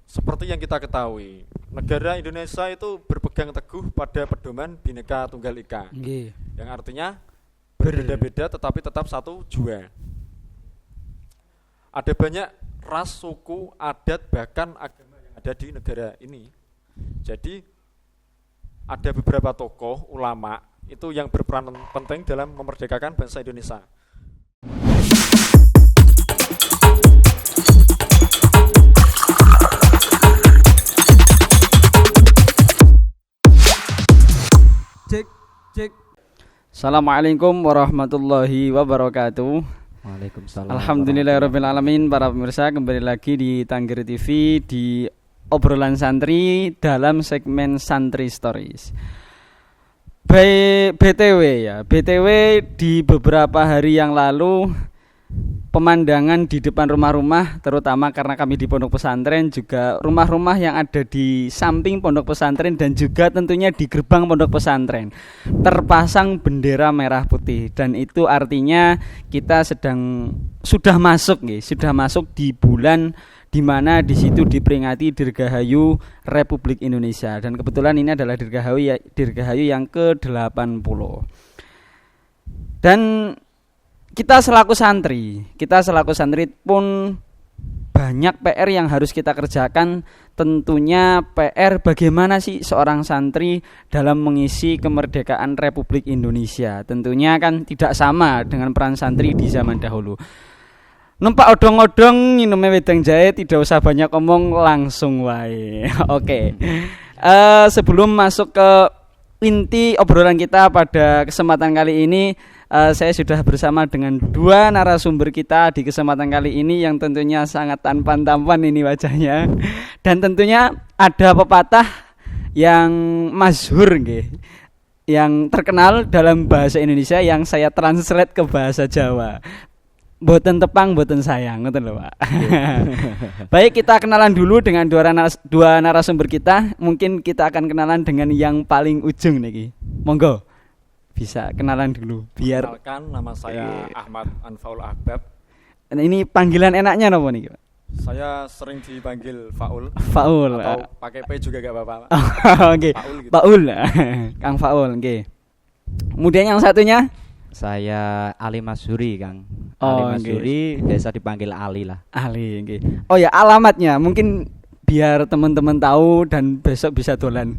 Seperti yang kita ketahui, negara Indonesia itu berpegang teguh pada pedoman Bhinneka Tunggal Ika, Nggih. yang artinya berbeda-beda tetapi tetap satu jua. Ada banyak ras, suku, adat, bahkan agama yang ada di negara ini. Jadi ada beberapa tokoh ulama itu yang berperan penting dalam memerdekakan bangsa Indonesia. Cek, cek. Assalamualaikum warahmatullahi wabarakatuh. Waalaikumsalam. Alhamdulillahirabbil alamin. Para pemirsa, kembali lagi di Tanggir TV di obrolan santri dalam segmen Santri Stories. BTW di beberapa hari yang lalu pemandangan di depan rumah-rumah, terutama karena kami di pondok pesantren, juga rumah-rumah yang ada di samping pondok pesantren dan juga tentunya di gerbang pondok pesantren terpasang bendera merah putih, dan itu artinya kita sudah masuk di bulan di mana di situ diperingati Dirgahayu Republik Indonesia, dan kebetulan ini adalah Dirgahayu yang ke-80. Dan kita selaku santri pun banyak PR yang harus kita kerjakan. Tentunya PR bagaimana sih seorang santri dalam mengisi kemerdekaan Republik Indonesia. Tentunya kan tidak sama dengan peran santri di zaman dahulu. Numpak odong-odong minumnya wedang jahe, tidak usah banyak omong, langsung wae. Oke. Sebelum masuk ke inti obrolan kita pada kesempatan kali ini, saya sudah bersama dengan dua narasumber kita di kesempatan kali ini yang tentunya sangat tampan ini wajahnya, dan tentunya ada pepatah yang masyhur yang terkenal dalam bahasa Indonesia yang saya translate ke bahasa Jawa. Boten tepang, boten sayang, ngoten lho, Pak. Baik, kita kenalan dulu dengan dua narasumber kita. Mungkin kita akan kenalan dengan yang paling ujung niki. Monggo. Bisa kenalan dulu biar. Kenalkan, nama saya Ahmad Anfaul Ahbab. Ini panggilan enaknya napa niki, Pak? Saya sering dipanggil Faul. Faul. Atau pakai P juga gak apa-apa. Oke. Faul gitu. Faul. Kang Faul, nggih. Kemudian yang satunya Saya Ali Masuri, Kang. Oh, Ali Masuri, biasa dipanggil Ali lah. Ali, nggih. Oh ya, alamatnya mungkin biar teman-teman tahu dan besok bisa dolan.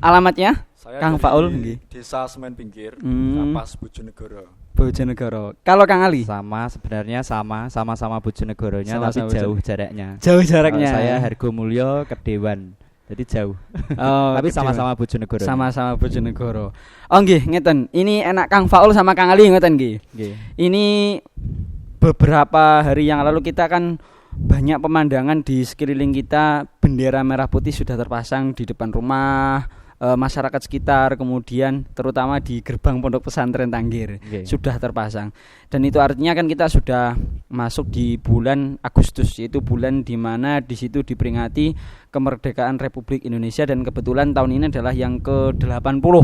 Alamatnya Saya Kang dari Faul nggih. Desa Semen Pinggir, Hmm. Lapas Bojonegoro. Bojonegoro. Kalau Kang Ali Sebenarnya sama-sama Bojonegoronya, Sama-sama tapi jauh jaraknya. jauh jaraknya. Kalau saya Hargomulyo Kedewan. Jadi jauh. Oh, Tapi Kedewan. sama-sama Bojonegoro. Sama-sama Bojonegoro. Oh nggih, ngeten. Ini enak Kang Faul sama Kang Ali ngeten nggih. Nggih. Ini beberapa hari yang lalu kita kan banyak pemandangan di sekeliling kita, bendera merah putih sudah terpasang di depan rumah, masyarakat sekitar, kemudian terutama di gerbang pondok pesantren Tanggir sudah terpasang. Dan itu artinya kan kita sudah masuk di bulan Agustus, yaitu bulan di mana di situ diperingati kemerdekaan Republik Indonesia, dan kebetulan tahun ini adalah yang ke-80.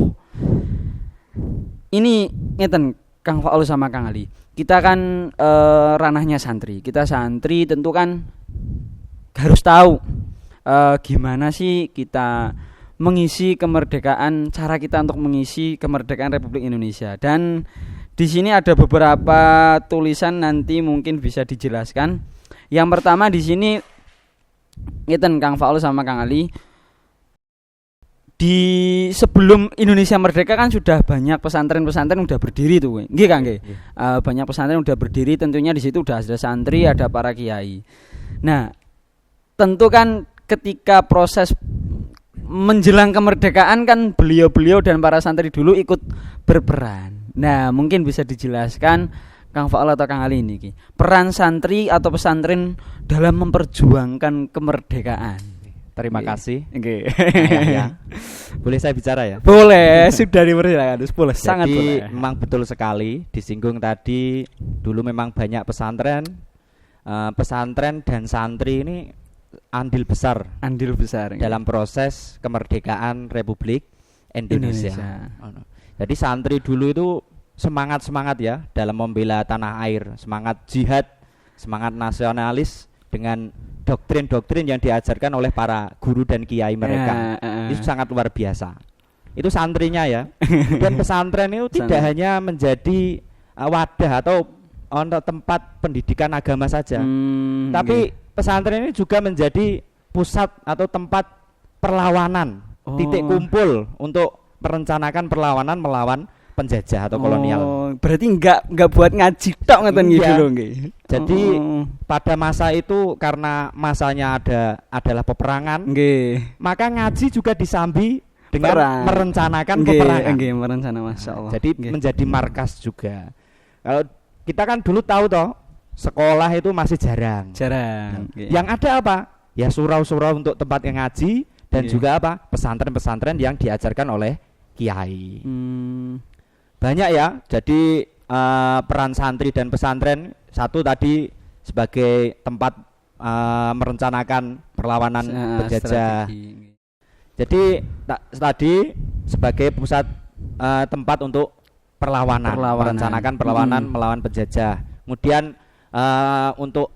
Ini ngeten Kang Faul sama Kang Ali. Kita kan ranahnya santri. Kita santri tentu kan harus tahu gimana sih kita mengisi kemerdekaan, cara kita untuk mengisi kemerdekaan Republik Indonesia. Dan di sini ada beberapa tulisan, nanti mungkin bisa dijelaskan. Yang pertama di sini ngeten Kang Faul sama Kang Ali. Di sebelum Indonesia merdeka kan sudah banyak pesantren-pesantren udah berdiri tuh, nggih Kang nggih. Banyak pesantren udah berdiri, tentunya di situ udah ada santri, ada para kiai. Nah, tentu kan ketika proses menjelang kemerdekaan kan beliau-beliau dan para santri dulu ikut berperan. Nah, mungkin bisa dijelaskan Kang Faul atau Kang Ali ini peran santri atau pesantren dalam memperjuangkan kemerdekaan. Terima kasih. Nggih. Ya. Boleh saya bicara ya? Boleh, sudah dipersilakan. Boleh, sangat Jadi, boleh. memang betul sekali disinggung tadi, dulu memang banyak pesantren dan santri ini andil besar dalam proses kemerdekaan Republik Indonesia. Jadi santri dulu itu semangat ya dalam membela tanah air, semangat jihad, semangat nasionalis dengan doktrin-doktrin yang diajarkan oleh para guru dan kiai mereka. Itu sangat luar biasa. Itu santrinya ya. Dan pesantren itu tidak hanya menjadi wadah atau tempat pendidikan agama saja, tapi pesantren ini juga menjadi pusat atau tempat perlawanan, titik kumpul untuk merencanakan perlawanan melawan penjajah atau kolonial. Berarti enggak buat ngaji tok ngoten gitu lho nggih. Jadi pada masa itu karena masanya adalah peperangan, maka ngaji juga disambi dengan merencanakan peperangan. Merencana, masyaallah. Jadi menjadi markas juga. Kalau kita kan dulu tahu toh, sekolah itu masih jarang. Yang ada apa? Ya surau-surau untuk tempat yang ngaji dan juga apa? Pesantren-pesantren yang diajarkan oleh kiai. Banyak ya. Jadi peran santri dan pesantren, satu tadi sebagai tempat merencanakan perlawanan penjajah. Jadi tadi sebagai pusat tempat untuk perlawanan. Merencanakan perlawanan melawan penjajah. Kemudian untuk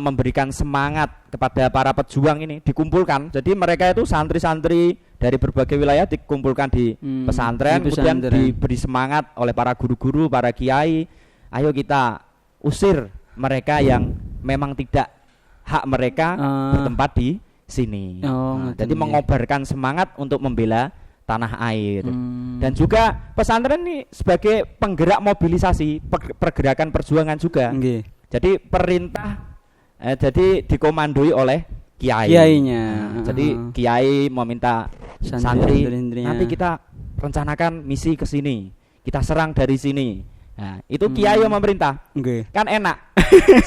memberikan semangat kepada para pejuang ini dikumpulkan. Jadi mereka itu santri-santri dari berbagai wilayah dikumpulkan di pesantren, kemudian diberi semangat oleh para guru-guru, para kiai. Ayo kita usir mereka yang memang tidak hak mereka bertempat di sini. Jadi mengobarkan semangat untuk membela tanah air. Dan juga pesantren ini sebagai penggerak mobilisasi, pergerakan perjuangan juga. Jadi perintah jadi dikomandoi oleh kiainya. Jadi kiai meminta santri, nanti kita rencanakan misi ke sini, kita serang dari sini. Nah, itu kiai yang memerintah. Kan enak.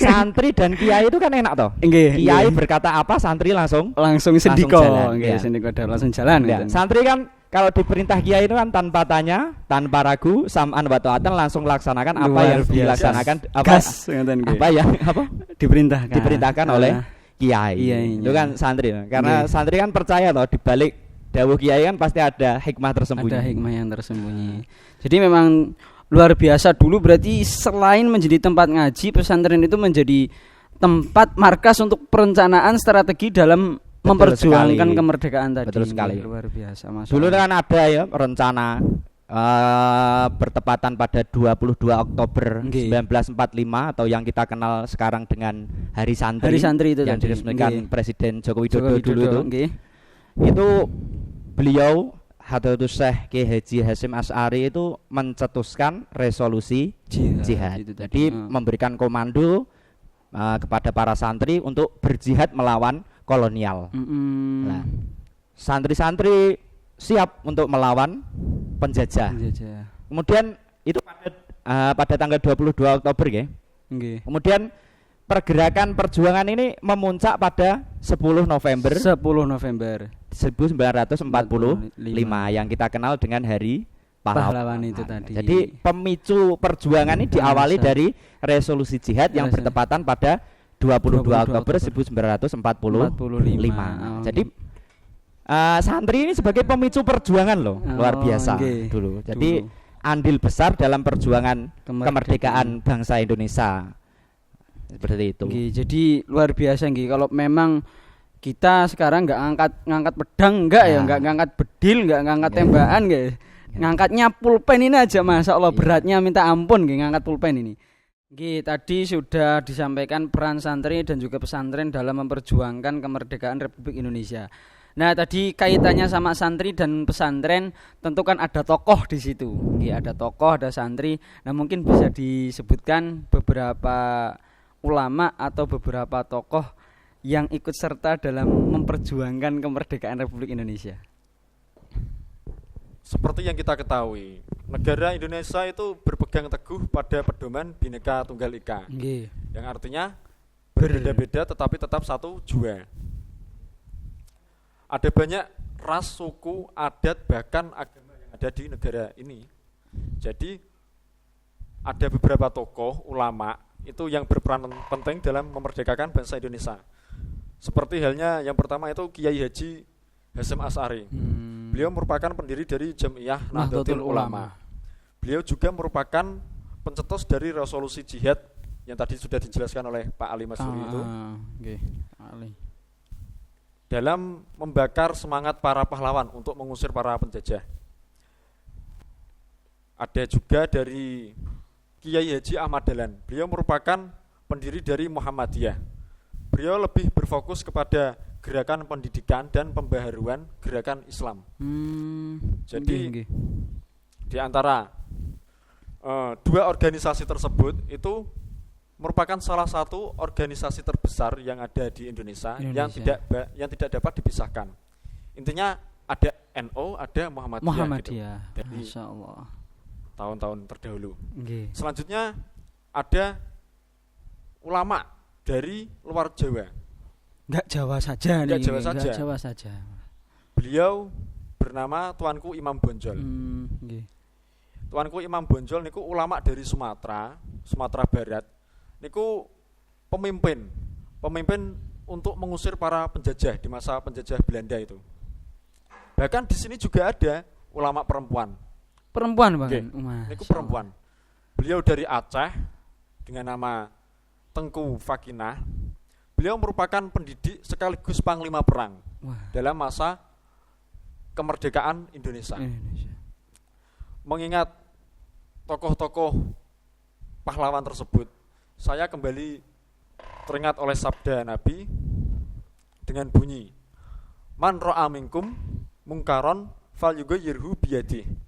Santri dan kiai itu kan enak toh. Kiai berkata apa, santri langsung sendiko. Sendiko langsung jalan. Santri kan kalau diperintah kiai itu kan tanpa tanya, tanpa ragu, sam'an wa ta'atan, langsung laksanakan apa yang dilaksanakan, apa yang diperintahkan oleh kiai. Itu kan santri. Karena santri kan percaya loh, di balik dawuh kiai kan pasti ada hikmah tersembunyi. Ada hikmah yang tersembunyi. Jadi memang luar biasa dulu, berarti selain menjadi tempat ngaji, pesantren itu menjadi tempat markas untuk perencanaan strategi dalam memperjuangkan kemerdekaan tadi. Betul sekali. Luar biasa, Mas. Dulu kan ada ya rencana bertepatan pada 22 Oktober 1945 atau yang kita kenal sekarang dengan Hari Santri itu yang diresmikan Presiden Joko Widodo dulu itu. Itu beliau Hadratus Syekh Kiai Haji Hasyim Asy'ari itu mencetuskan resolusi jihad. Jadi memberikan komando kepada para santri untuk berjihad melawan kolonial. Nah, santri-santri siap untuk melawan penjajah. Kemudian itu pada tanggal 22 Oktober ya. Kemudian pergerakan perjuangan ini memuncak pada 10 November 1945 yang kita kenal dengan Hari Pahlawan itu tadi. Jadi pemicu perjuangan ini diawali dari resolusi jihad yang bertepatan pada 22 Oktober 1945. Jadi santri ini sebagai pemicu perjuangan loh, luar biasa dulu. Jadi andil besar dalam perjuangan kemerdekaan bangsa Indonesia. Seperti itu. Jadi luar biasa nggih. Kalau memang kita sekarang nggak ngangkat pedang, nggak ngangkat bedil, nggak ngangkat tembakan, ngangkatnya pulpen ini aja, masya Allah beratnya minta ampun, ngangkat pulpen ini. Tadi sudah disampaikan peran santri dan juga pesantren dalam memperjuangkan kemerdekaan Republik Indonesia. Nah, tadi kaitannya sama santri dan pesantren, tentu kan ada tokoh di situ. Ada tokoh, ada santri. Nah, mungkin bisa disebutkan beberapa ulama atau beberapa tokoh yang ikut serta dalam memperjuangkan kemerdekaan Republik Indonesia. Seperti yang kita ketahui, negara Indonesia itu berpegang teguh pada pedoman Bhinneka Tunggal Ika, yang artinya berbeda-beda tetapi tetap satu jua. Ada banyak ras, suku, adat, bahkan agama yang ada di negara ini. Jadi ada beberapa tokoh ulama itu yang berperan penting dalam memerdekakan bangsa Indonesia. Seperti halnya yang pertama itu Kiai Haji Hasyim Asy'ari. Beliau merupakan pendiri dari Jam'iyah Nahdlatul Ulama. Beliau juga merupakan pencetus dari resolusi jihad yang tadi sudah dijelaskan oleh Pak Ali Masuri itu. dalam membakar semangat para pahlawan untuk mengusir para penjajah. Ada juga dari Kiai Haji Ahmad Dahlan. Beliau merupakan pendiri dari Muhammadiyah. Beliau lebih berfokus kepada gerakan pendidikan dan pembaharuan gerakan Islam. Jadi di antara dua organisasi tersebut itu merupakan salah satu organisasi terbesar yang ada di Indonesia. Yang tidak dapat dipisahkan. Intinya ada NU, ada Muhammadiyah. Gitu. Masya Allah. Tahun-tahun terdahulu. Selanjutnya ada ulama dari luar Jawa. Enggak Jawa saja. Beliau bernama Tuanku Imam Bonjol. Tuanku Imam Bonjol niku ulama dari Sumatera Barat. Niku pemimpin untuk mengusir para penjajah di masa penjajah Belanda itu. Bahkan di sini juga ada ulama perempuan. Bahkan. Niku perempuan. Beliau dari Aceh dengan nama Tengku Fakinah. Beliau merupakan pendidik sekaligus panglima perang dalam masa kemerdekaan Indonesia. Mengingat tokoh-tokoh pahlawan tersebut, saya kembali teringat oleh sabda Nabi dengan bunyi, Man ra'a minkum mungkaron falyughayyirhu biyadihi.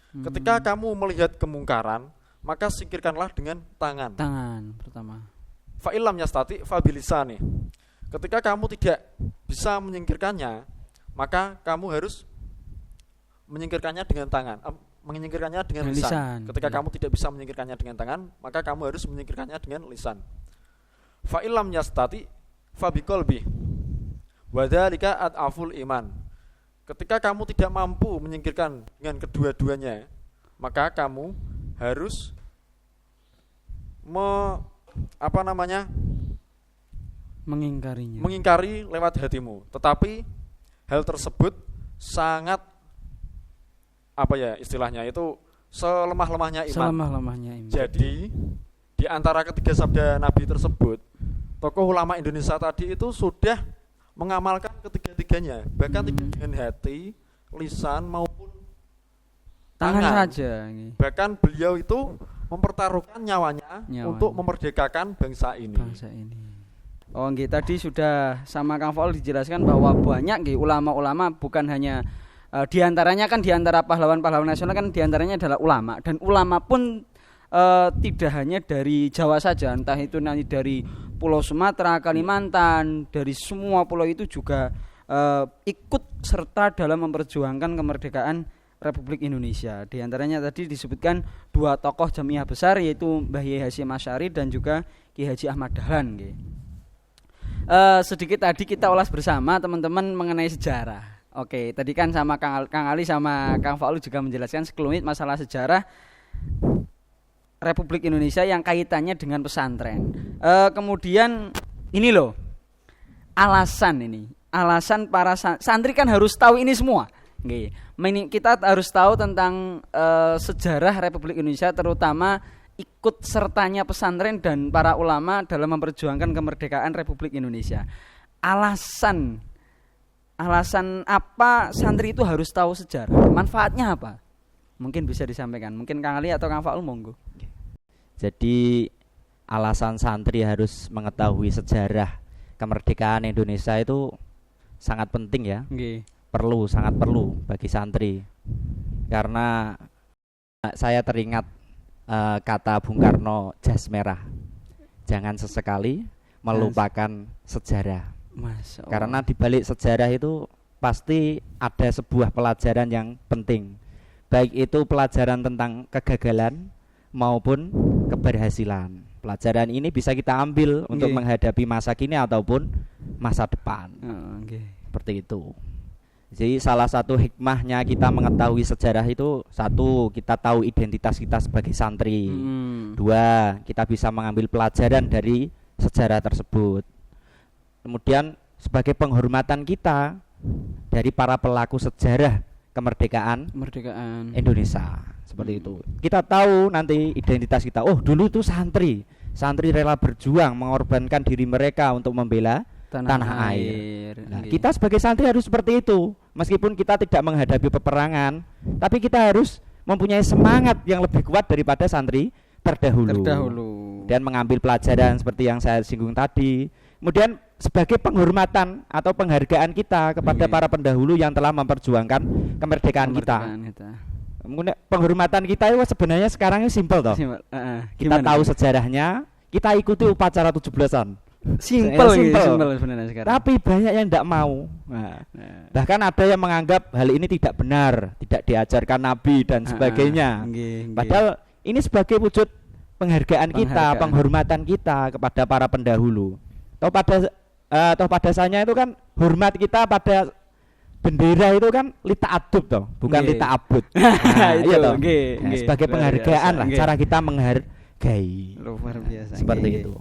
Ketika kamu melihat kemungkaran, maka singkirkanlah dengan tangan. Tangan pertama. Fa illam yastati fa bilisani. Ketika kamu tidak bisa menyingkirkannya, maka kamu harus menyingkirkannya dengan tangan, menyingkirkannya dengan lisan. Ketika kamu tidak bisa menyingkirkannya dengan tangan, maka kamu harus menyingkirkannya dengan lisan. Fa illam yastati fa biqalbi. Wa dzalika ad'aful iman. Ketika kamu tidak mampu menyingkirkan dengan kedua-duanya, maka kamu harus mengingkari lewat hatimu. Tetapi hal tersebut sangat istilahnya itu selemah-lemahnya iman. Jadi di antara ketiga sabda Nabi tersebut, tokoh ulama Indonesia tadi itu sudah mengamalkan ketiga-tiganya, bahkan tidak dengan hati, lisan maupun tangan saja. Bahkan beliau itu mempertaruhkan nyawanya untuk memerdekakan bangsa ini. Oh, tadi sudah sama Kang Faul dijelaskan bahwa banyak ulama-ulama, bukan hanya diantaranya kan diantara pahlawan-pahlawan nasional kan diantaranya adalah ulama, dan ulama pun tidak hanya dari Jawa saja, entah itu nanti dari Pulau Sumatera, Kalimantan, dari semua pulau itu juga ikut serta dalam memperjuangkan kemerdekaan Republik Indonesia. Di antaranya tadi disebutkan dua tokoh jamiah besar, yaitu Mbah Yai Hasyim Asy'ari dan juga Ki Haji Ahmad Dahlan. Sedikit tadi kita ulas bersama teman-teman mengenai sejarah. Oke, tadi kan sama Kang Ali sama Kang Faul juga menjelaskan sekelumit masalah sejarah Republik Indonesia yang kaitannya dengan pesantren. Kemudian ini loh, alasan para santri kan harus tahu ini semua. Kita harus tahu tentang sejarah Republik Indonesia, terutama ikut sertanya pesantren dan para ulama dalam memperjuangkan kemerdekaan Republik Indonesia. Alasan apa santri itu harus tahu sejarah? Manfaatnya apa? Mungkin bisa disampaikan. Mungkin Kang Ali atau Kang Faul, monggo. Jadi alasan santri harus mengetahui sejarah kemerdekaan Indonesia itu sangat penting ya. Sangat perlu bagi santri. Karena saya teringat kata Bung Karno, jas merah. Jangan sesekali melupakan sejarah. Karena di balik sejarah itu pasti ada sebuah pelajaran yang penting. Baik itu pelajaran tentang kegagalan maupun keberhasilan. Pelajaran ini bisa kita ambil untuk menghadapi masa kini ataupun masa depan. Seperti itu. Jadi salah satu hikmahnya kita mengetahui sejarah itu, satu, kita tahu identitas kita sebagai santri. Dua, kita bisa mengambil pelajaran dari sejarah tersebut. Kemudian sebagai penghormatan kita dari para pelaku sejarah kemerdekaan Indonesia. Seperti itu. Kita tahu nanti identitas kita. Oh, dulu itu santri rela berjuang mengorbankan diri mereka untuk membela tanah air. Nah, kita sebagai santri harus seperti itu. Meskipun kita tidak menghadapi peperangan, tapi kita harus mempunyai semangat yang lebih kuat daripada santri terdahulu. Dan mengambil pelajaran seperti yang saya singgung tadi. Kemudian sebagai penghormatan atau penghargaan kita kepada para pendahulu yang telah memperjuangkan kemerdekaan kita. Penghormatan kita itu sebenarnya sekarang ini simpel toh. Kita tahu sejarahnya, kita ikuti upacara 17-an. Simpel sebenarnya sekarang. Tapi banyak yang tidak mau. Bahkan ada yang menganggap hal ini tidak benar, tidak diajarkan Nabi dan sebagainya. Padahal ini sebagai wujud penghargaan kita, penghormatan kita kepada para pendahulu. Toh pada dasarnya itu kan hormat kita pada bendera itu kan lita adub toh, bukan lita abut. Iya toh. Sebagai penghargaan lah cara kita menghargai. Luar biasa. Seperti itu.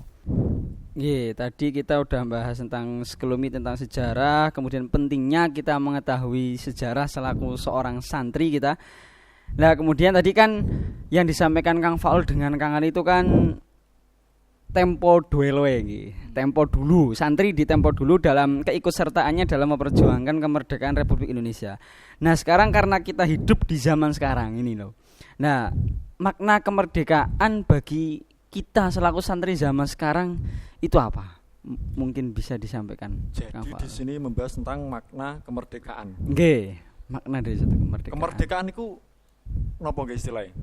Tadi kita udah bahas tentang sekelumit tentang sejarah, kemudian pentingnya kita mengetahui sejarah selaku seorang santri kita. Nah, kemudian tadi kan yang disampaikan Kang Faul dengan Kang Ali itu kan tempo duelo tempo dulu, santri di tempo dulu dalam keikutsertaannya dalam memperjuangkan kemerdekaan Republik Indonesia. Nah, sekarang karena kita hidup di zaman sekarang ini loh. Nah, makna kemerdekaan bagi kita selaku santri zaman sekarang itu apa? Mungkin bisa disampaikan. Jadi di sini membahas tentang makna kemerdekaan. Makna dari satu kemerdekaan. Kemerdekaan itu napa nggih istilahnya?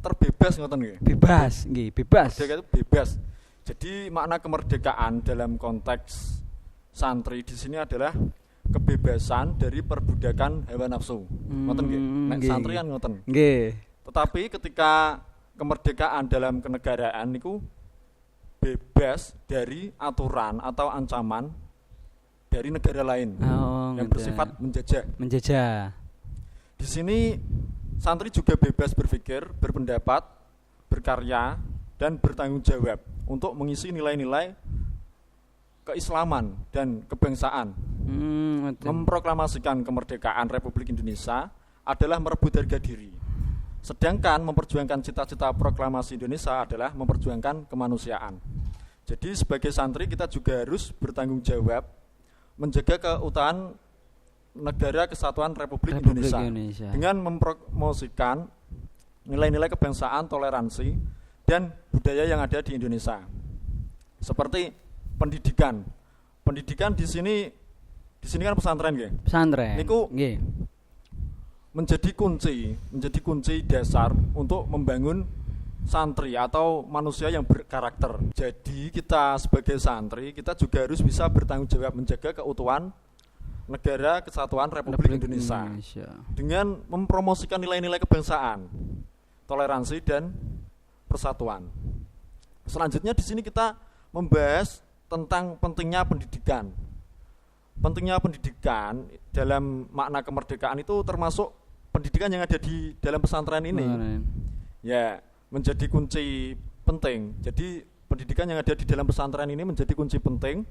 Terbebas ngoten nggih. Bebas. Merdeka itu bebas. Jadi makna kemerdekaan dalam konteks santri di sini adalah kebebasan dari perbudakan hawa nafsu. Ngoten nggih. Nek santri kan ngoten. Tetapi ketika kemerdekaan dalam kenegaraan niku bebas dari aturan atau ancaman dari negara lain yang bersifat menjajah. Di sini santri juga bebas berpikir, berpendapat, berkarya, dan bertanggung jawab untuk mengisi nilai-nilai keislaman dan kebangsaan. Memproklamasikan kemerdekaan Republik Indonesia adalah merebut harga diri. Sedangkan memperjuangkan cita-cita proklamasi Indonesia adalah memperjuangkan kemanusiaan. Jadi sebagai santri kita juga harus bertanggung jawab menjaga keutuhan negara kesatuan Republik Indonesia dengan mempromosikan nilai-nilai kebangsaan, toleransi, dan budaya yang ada di Indonesia. Seperti pendidikan. Pendidikan di sini kan pesantren nggih. Pesantren. Niku menjadi kunci dasar untuk membangun santri atau manusia yang berkarakter. Jadi kita sebagai santri kita juga harus bisa bertanggung jawab menjaga keutuhan negara kesatuan Republik Indonesia dengan mempromosikan nilai-nilai kebangsaan, toleransi dan persatuan. Selanjutnya di sini kita membahas tentang pentingnya pendidikan. Pentingnya pendidikan dalam makna kemerdekaan itu termasuk pendidikan yang ada di dalam pesantren ini. Ya, menjadi kunci penting. Jadi pendidikan yang ada di dalam pesantren ini menjadi kunci penting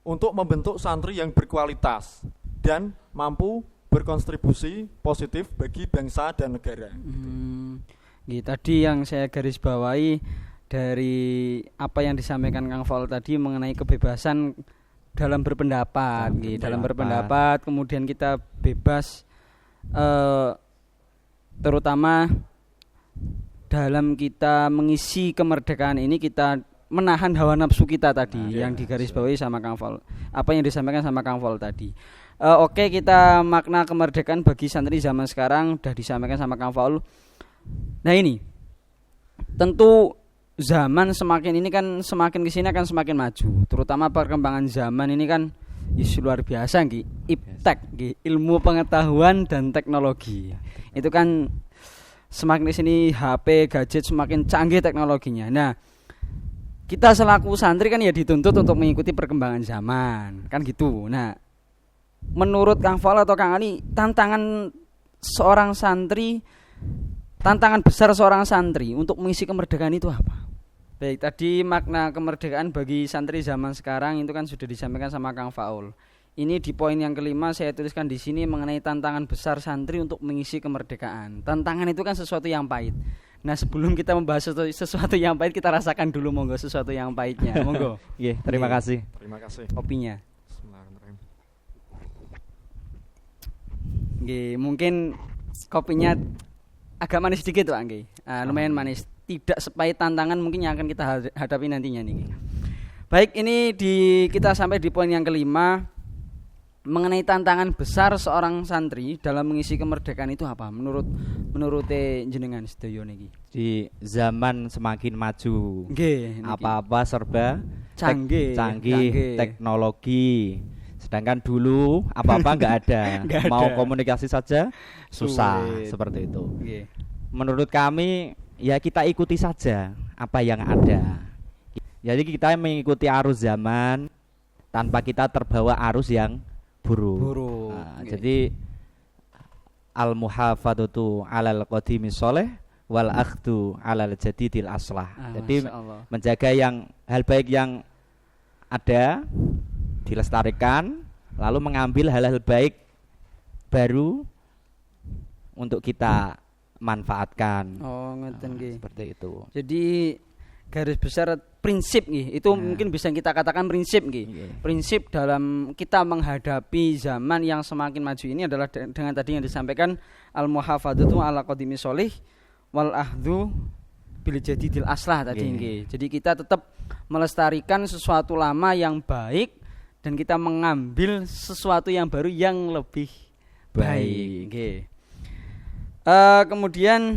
untuk membentuk santri yang berkualitas dan mampu berkontribusi positif bagi bangsa dan negara. Tadi yang saya garis bawahi dari apa yang disampaikan Kang Faul tadi mengenai kebebasan dalam berpendapat, dalam berpendapat, kemudian kita bebas terutama dalam kita mengisi kemerdekaan ini kita menahan hawa nafsu kita tadi yang digarisbawahi sama Kang Faul. Apa yang disampaikan sama Kang Faul tadi. Oke, kita makna kemerdekaan bagi santri zaman sekarang sudah disampaikan sama Kang Faul. Nah ini tentu zaman semakin ini kan semakin kesini akan semakin maju. Terutama perkembangan zaman ini kan luar biasa iptek ilmu pengetahuan dan teknologi. Itu kan semakin kesini HP, gadget semakin canggih teknologinya. Nah, kita selaku santri kan ya dituntut untuk mengikuti perkembangan zaman, kan gitu. Nah, menurut Kang Faul atau Kang Ali, tantangan besar seorang santri untuk mengisi kemerdekaan itu apa? Baik, tadi makna kemerdekaan bagi santri zaman sekarang itu kan sudah disampaikan sama Kang Faul. Ini di poin yang kelima saya tuliskan di sini mengenai tantangan besar santri untuk mengisi kemerdekaan. Tantangan itu kan sesuatu yang pahit. Nah, sebelum kita membahas sesuatu yang pahit, kita rasakan dulu monggo sesuatu yang pahitnya. Monggo. Nggih, terima kasih. Terima kasih. Kopinya. Bismillahirrahmanirrahim. Nggih, mungkin kopinya agak manis sedikit, Pak nggih. Lumayan manis. Tidak sepahit tantangan mungkin yang akan kita hadapi nantinya nih. Baik, ini kita sampai di poin yang kelima. Mengenai tantangan besar seorang santri dalam mengisi kemerdekaan itu apa? Menurut jenengan sedaya niki. Di zaman semakin maju, Nggih, apa-apa serba canggih, teknologi. Sedangkan dulu apa-apa nggak ada. Mau komunikasi saja susah. Sulit. Seperti itu. Nggih. Menurut kami ya kita ikuti saja apa yang ada. Jadi kita mengikuti arus zaman tanpa kita terbawa arus yang buruk. Jadi al-muhafadzatu 'alal qadimi sholeh wal akhdu 'alal jadidil aslah. Jadi menjaga yang hal baik yang ada dilestarikan, lalu mengambil hal-hal baik baru untuk kita manfaatkan. Oh, ngeten nggih. Seperti itu. Jadi garis besar prinsip nih, itu mungkin bisa kita katakan prinsip nih. Prinsip dalam kita menghadapi zaman yang semakin maju ini adalah dengan tadi yang disampaikan al-muhafadzatu 'ala qadimi sholih wal ahdhu bil jadidil aslah tadi nggih. Jadi kita tetap melestarikan sesuatu lama yang baik dan kita mengambil sesuatu yang baru yang lebih baik nggih. Kemudian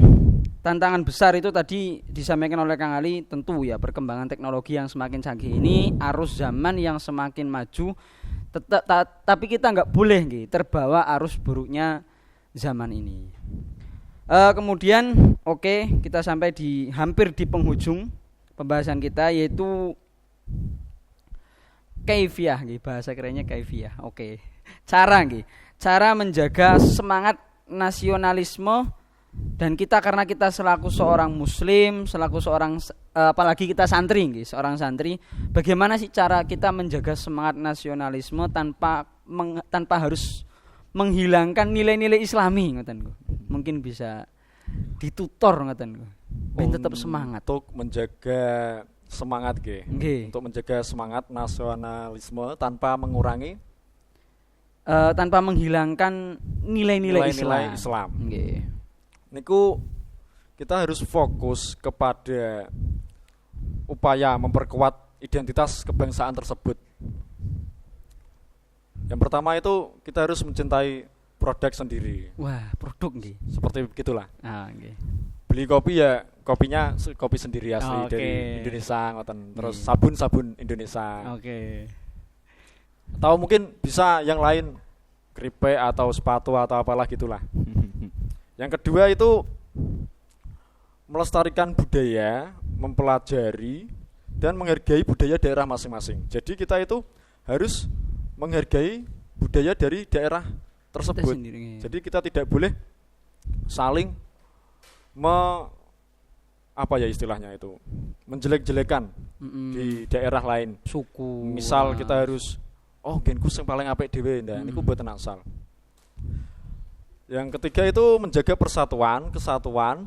tantangan besar itu tadi disampaikan oleh Kang Ali, tentu ya perkembangan teknologi yang semakin canggih ini, arus zaman yang semakin maju, tapi kita nggak boleh terbawa arus buruknya zaman ini. Kemudian kita sampai hampir di penghujung pembahasan kita, yaitu kaifiyah, bahasa kerennya kaifiyah. Cara menjaga semangat nasionalisme. Dan kita karena kita selaku seorang muslim, selaku seorang apalagi kita santri seorang santri, bagaimana sih cara kita menjaga semangat nasionalisme tanpa harus menghilangkan nilai-nilai Islami ngoten. Mungkin bisa ditutor ngoten. Ben tetap semangat untuk menjaga semangat untuk menjaga semangat nasionalisme tanpa mengurangi tanpa menghilangkan nilai-nilai Islam. Niku kita harus fokus kepada upaya memperkuat identitas kebangsaan tersebut. Yang pertama itu kita harus mencintai produk sendiri. Wah, produk nih. Seperti begitulah. Beli kopi ya kopinya kopi sendiri asli dari Indonesia, terus sabun Indonesia. Atau mungkin bisa yang lain, keripik atau sepatu atau apalah gitulah. Yang kedua itu melestarikan budaya, mempelajari dan menghargai budaya daerah masing-masing. Jadi kita itu harus menghargai budaya dari daerah tersebut. Jadi kita tidak boleh saling menjelek-jelekan di daerah lain. Suku. Misal kita harus genku sing paling apik dhewe, niku mboten asal. Yang ketiga itu menjaga persatuan, kesatuan,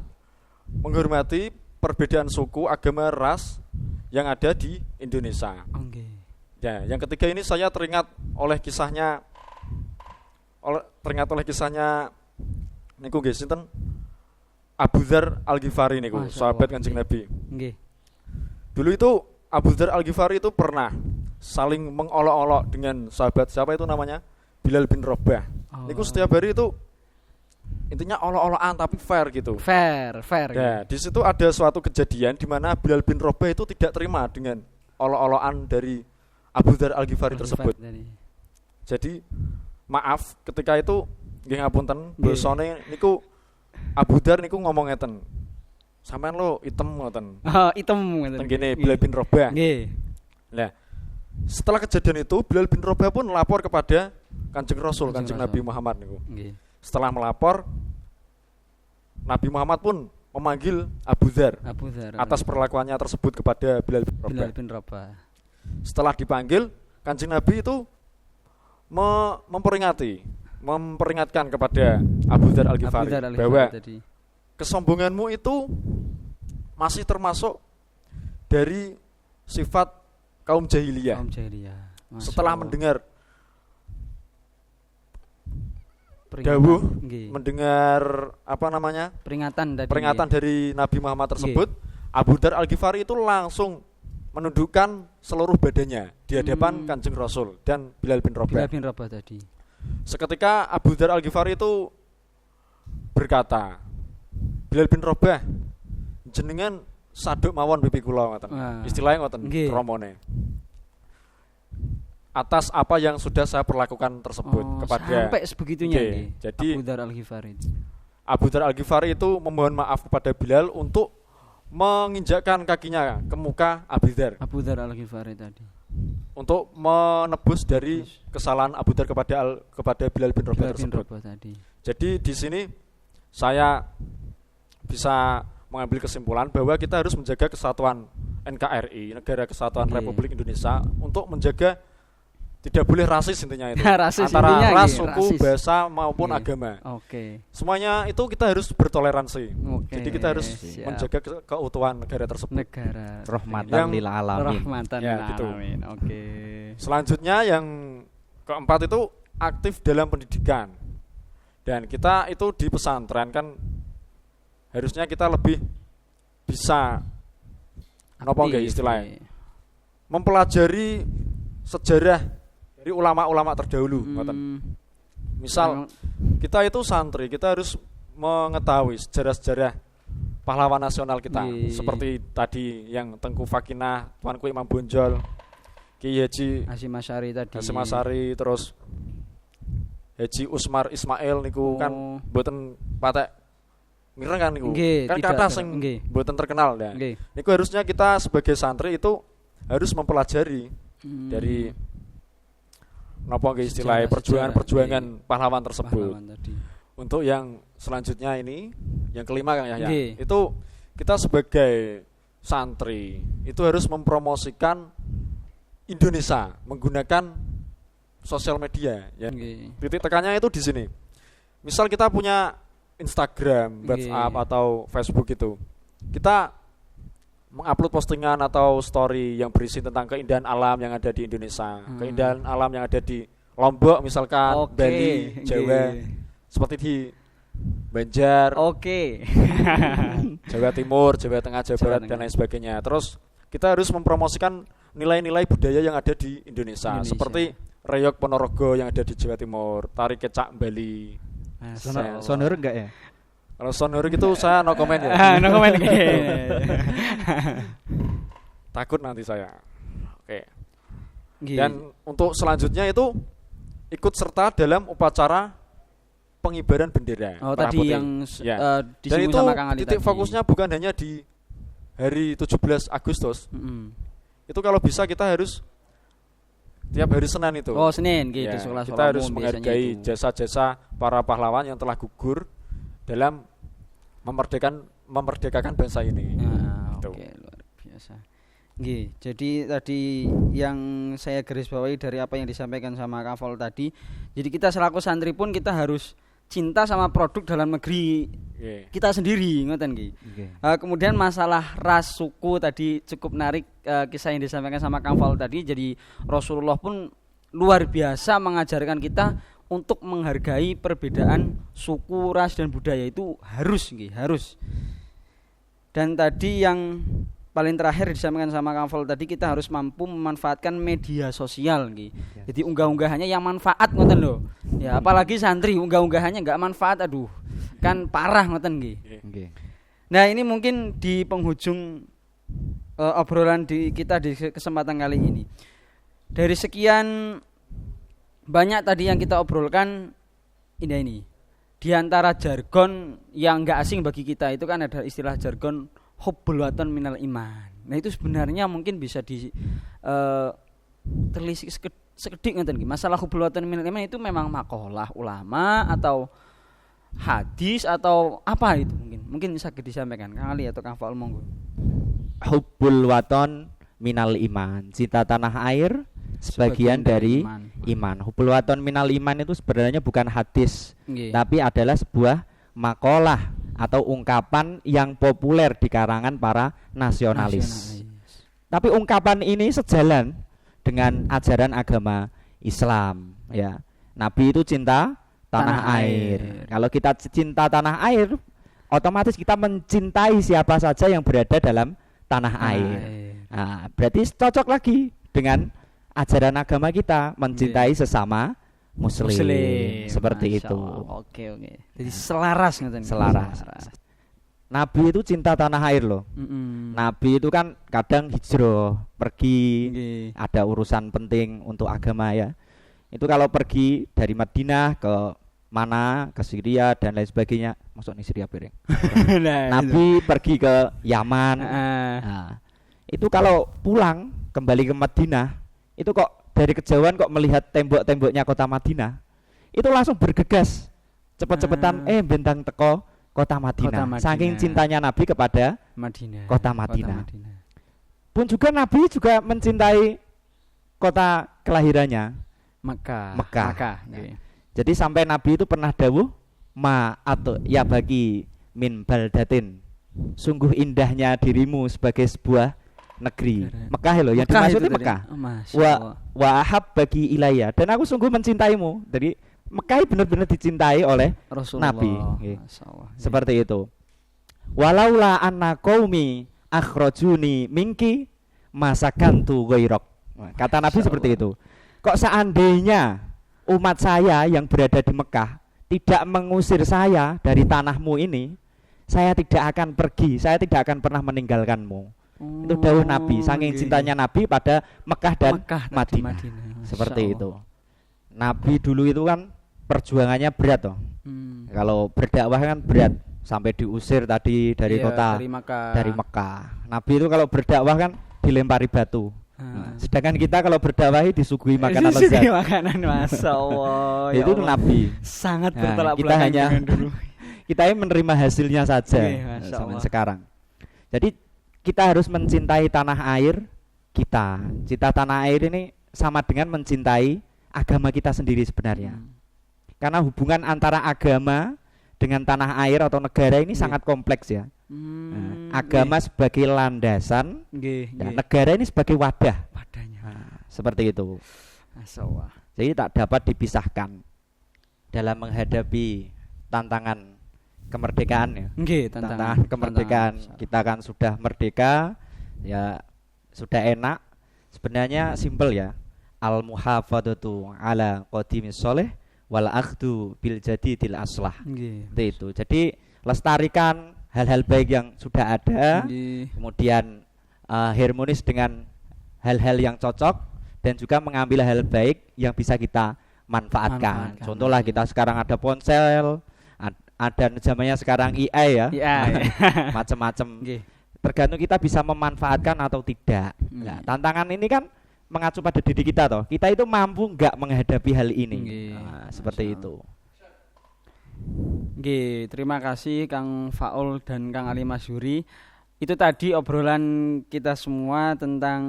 menghormati perbedaan suku, agama, ras yang ada di Indonesia. Ya, yang ketiga ini saya teringat oleh kisahnya niku nggih sinten? Abu Dzar Al-Ghifari niku, sahabat Kanjeng Nabi. Dulu itu Abu Dzar Al-Ghifari itu pernah saling mengolok-olok dengan sahabat siapa itu namanya? Bilal bin Rabah. Niku setiap hari itu intinya olok-olokan tapi fair gitu. Fair. Ya, di situ ada suatu kejadian di mana Bilal bin Rabah itu tidak terima dengan olok-olokan dari Abu Dzar Al-Ghifari tersebut. Jadi maaf ketika itu nggih ngapunten bosone niku Abu Dzar niku ngomong ngeten. Sampeyan lo item ngoten. Item ngoten. Tengene Bilal bin Rabah. Nggih. Nah, setelah kejadian itu Bilal bin Rabah pun melapor kepada Kanjeng Rasul, Kanjeng Nabi Muhammad niku. Setelah melapor, Nabi Muhammad pun memanggil Abu Dzar atas perlakuannya tersebut kepada Bilal bin Rabah. Setelah dipanggil, Kanjeng Nabi itu memperingatkan kepada Abu Dzar Al-Ghifari bahwa kesombonganmu itu masih termasuk dari sifat kaum jahiliyah. Setelah mendengar dawuh, mendengar peringatan dari Nabi Muhammad tersebut, Abu Dzar Al-Ghifari itu langsung menundukkan seluruh badannya di hadapan Kanjeng Rasul dan Bilal bin Rabah tadi. Seketika Abu Dzar Al-Ghifari itu berkata, Bilal bin Rabah, jenengan saduk mawon pipi kula ngoten. Istilahnya ngoten romone. Atas apa yang sudah saya perlakukan tersebut kepada sampai sebegitunya. Jadi Abu Dzar Al-Ghifari itu memohon maaf kepada Bilal untuk menginjakkan kakinya ke muka Abu Dzar Al-Ghifari tadi, untuk menebus dari kesalahan Abu Dzar kepada Bilal bin Rabah tersebut. Jadi di sini saya bisa mengambil kesimpulan bahwa kita harus menjaga kesatuan NKRI, Negara Kesatuan Republik Indonesia, untuk menjaga tidak boleh rasis intinya itu. Antara ras, suku, bahasa maupun agama. Semuanya itu kita harus bertoleransi. Jadi kita harus menjaga keutuhan negara tersebut. Rahmatan lil alamin. Gitu. Selanjutnya yang keempat itu aktif dalam pendidikan. Dan kita itu di pesantren kan harusnya kita lebih bisa istilahnya mempelajari sejarah dari ulama-ulama terdahulu. Misal kita itu santri, kita harus mengetahui sejarah-sejarah pahlawan nasional kita, seperti tadi yang Tengku Fakinah, Tuanku Imam Bonjol, Ki Haji Hasyim Asy'ari, terus Haji Usmar Ismail niku kan mboten patek mireng kan niku. Kan kata sing mboten terkenal ya. Niku harusnya kita sebagai santri itu harus mempelajari dari istilahnya perjuangan pahlawan tersebut. Untuk yang selanjutnya ini, yang kelima kan ya, itu kita sebagai santri itu harus mempromosikan Indonesia menggunakan sosial media. Ya. Titik tekannya itu di sini. Misal kita punya Instagram, WhatsApp atau Facebook itu, kita mengupload postingan atau story yang berisi tentang keindahan alam yang ada di Indonesia, keindahan alam yang ada di Lombok misalkan, Bali, Jawa, seperti di Banjar, Jawa Timur, Jawa Tengah, Jawa Barat dan lain sebagainya. Terus kita harus mempromosikan nilai-nilai budaya yang ada di Indonesia. Seperti Reyog Ponorogo yang ada di Jawa Timur, Tari Kecak Bali. Sonor enggak ya? Kalau sonor itu saya no comment ya. No comment. Takut nanti saya. Oke. Dan untuk selanjutnya itu ikut serta dalam upacara pengibaran bendera. Tadi putih. Yang dan itu sama Kang Ali titik tadi. Fokusnya bukan hanya di hari 17 Agustus. Itu kalau bisa kita harus tiap hari Senin itu. Senin gitu. Kita harus menghargai jasa-jasa para pahlawan yang telah gugur dalam memerdekakan bangsa ini. Luar biasa. Jadi tadi yang saya garis bawahi dari apa yang disampaikan sama Kak Vol tadi, jadi kita selaku santri pun kita harus cinta sama produk dalam negeri kita sendiri, ngoten nggih. Kemudian masalah ras suku tadi cukup menarik, kisah yang disampaikan sama Kang Vol tadi. Jadi Rasulullah pun luar biasa mengajarkan kita untuk menghargai perbedaan suku, ras dan budaya itu harus. Dan tadi yang paling terakhir disampaikan sama Kang Vol tadi, kita harus mampu memanfaatkan media sosial Jadi unggah-unggahannya yang manfaat ngoten lho. Ya apalagi santri unggah-unggahannya enggak manfaat, aduh. Kan parah ngoten nggih. Nah, ini mungkin di penghujung obrolan kita di kesempatan kali ini. Dari sekian banyak tadi yang kita obrolkan, ini di antara jargon yang enggak asing bagi kita itu kan ada istilah jargon hubbul watan minal iman. Nah, itu sebenarnya mungkin bisa di terlisik sekedik ngoten nggih. Masalah hubbul watan minal iman itu memang makalah ulama atau hadis atau apa itu mungkin bisa disampaikan Kang Ali atau Kang Faul, monggo. Hubbul watan minal iman, cinta tanah air sebagian dari iman. Hubbul watan minal iman itu sebenarnya bukan hadis, tapi adalah sebuah makalah atau ungkapan yang populer di karangan para nasionalis. Tapi ungkapan ini sejalan dengan ajaran agama Islam ya. Nabi itu cinta tanah air. Kalau kita cinta tanah air, otomatis kita mencintai siapa saja yang berada dalam tanah air. Nah, berarti cocok lagi dengan ajaran agama kita, mencintai sesama muslim. Seperti itu. Oke. Jadi selaras ngeten. Selaras. Nabi itu cinta tanah air loh. Nabi itu kan kadang hijrah, pergi, ada urusan penting untuk agama ya. Itu kalau pergi dari Madinah ke mana, ke Syria dan lain sebagainya. Masuk nih Syria piring. Nabi pergi ke Yaman. Nah, itu kalau pulang kembali ke Madinah, itu kok dari kejauhan kok melihat tembok-temboknya kota Madinah, itu langsung bergegas cepet-cepetan bentang teko kota Madinah. Saking cintanya Nabi kepada kota Madinah. Pun juga Nabi juga mencintai kota kelahirannya Mekah. Ya. Jadi sampai Nabi itu pernah dawuh atau ya bagi min baldatin, sungguh indahnya dirimu sebagai sebuah negeri. Mekah loh, yang dimaksud itu Mekah. Wa ahab bagi ilayya, dan aku sungguh mencintaimu. Jadi Mekah benar-benar dicintai oleh Rasulullah. Nabi. Seperti itu. Walaula anna qaumi akhrajuni minki masakantu ghairok. Kata Nabi seperti itu. Kok seandainya umat saya yang berada di Mekah tidak mengusir saya dari tanahmu ini, saya tidak akan pergi, saya tidak akan pernah meninggalkanmu. Itu dawuh Nabi, saking cintanya Nabi pada Mekah dan Madinah. Seperti itu. Nabi dulu itu kan perjuangannya berat toh. Kalau berdakwah kan berat, sampai diusir tadi dari kota, dari Mekah. Nabi itu kalau berdakwah kan dilempari batu. Sedangkan kita kalau berdakwah disuguhi makanan lezat. Makanan, Masya Allah. Itu tuh Nabi. Sangat bertolak kita hanya dulu. Kita menerima hasilnya saja zaman sekarang. Jadi kita harus mencintai tanah air kita. Cinta tanah air ini sama dengan mencintai agama kita sendiri sebenarnya. Karena hubungan antara agama dengan tanah air atau negara ini sangat kompleks ya. Agama sebagai landasan dan negara ini sebagai wadahnya. Seperti itu. Jadi tak dapat dipisahkan dalam menghadapi tantangan kemerdekaan ya. Tantangan kemerdekaan. Kita kan sudah merdeka ya, sudah enak. Sebenarnya simpel ya. Al muhafadzatu ala qadimis sholih wal akhdu bil jadidil aslah. Itu. Jadi lestarikan hal-hal baik yang sudah ada, kemudian harmonis dengan hal-hal yang cocok, dan juga mengambil hal baik yang bisa kita manfaatkan. Contohlah kita sekarang ada ponsel, ada zamannya sekarang AI ya, macam-macam. Tergantung kita bisa memanfaatkan atau tidak. Nah, tantangan ini kan mengacu pada diri kita toh. Kita itu mampu nggak menghadapi hal ini. Seperti itu. Terima kasih Kang Faul dan Kang Ali Masyuri. Itu tadi obrolan kita semua tentang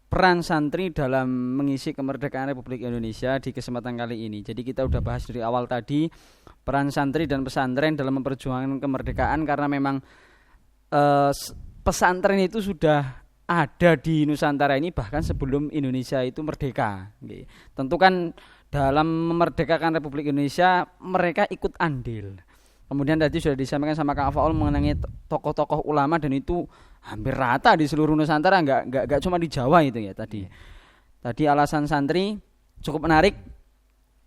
peran santri dalam mengisi kemerdekaan Republik Indonesia di kesempatan kali ini. Jadi kita udah bahas dari awal tadi peran santri dan pesantren dalam memperjuangkan kemerdekaan, karena memang pesantren itu sudah ada di Nusantara ini bahkan sebelum Indonesia itu merdeka. Tentu kan dalam memerdekakan Republik Indonesia mereka ikut andil. Kemudian tadi sudah disampaikan sama Kang Faul mengenai tokoh-tokoh ulama, dan itu hampir rata di seluruh Nusantara, enggak cuma di Jawa itu ya tadi. Tadi alasan santri cukup menarik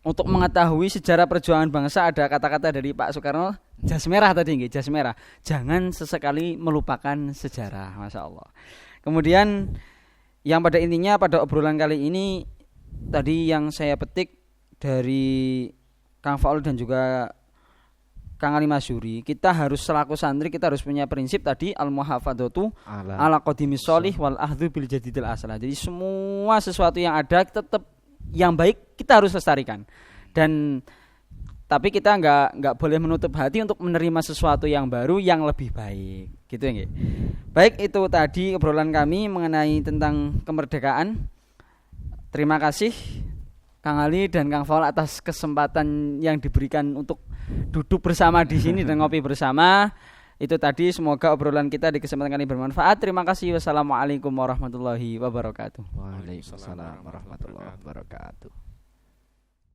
untuk mengetahui sejarah perjuangan bangsa. Ada kata-kata dari Pak Soekarno, jas merah tadi, jas merah. Jangan sesekali melupakan sejarah, Masya Allah. Kemudian yang pada intinya pada obrolan kali ini tadi yang saya petik dari Kang Faul dan juga Kang Ali Masyuri, kita harus selaku santri kita harus punya prinsip tadi al-muhafadzatu ala qadimis sholih wal ahdhu bil jadidil aslah. Jadi semua sesuatu yang ada tetap yang baik kita harus lestarikan. Dan tapi kita enggak boleh menutup hati untuk menerima sesuatu yang baru yang lebih baik. Gitu ya, nggih. Baik, itu tadi obrolan kami mengenai tentang kemerdekaan. Terima kasih Kang Ali dan Kang Faul atas kesempatan yang diberikan untuk duduk bersama di sini dan ngopi bersama. Itu tadi, semoga obrolan kita di kesempatan kali bermanfaat. Terima kasih. Wassalamualaikum warahmatullahi wabarakatuh. Waalaikumsalam warahmatullahi wabarakatuh.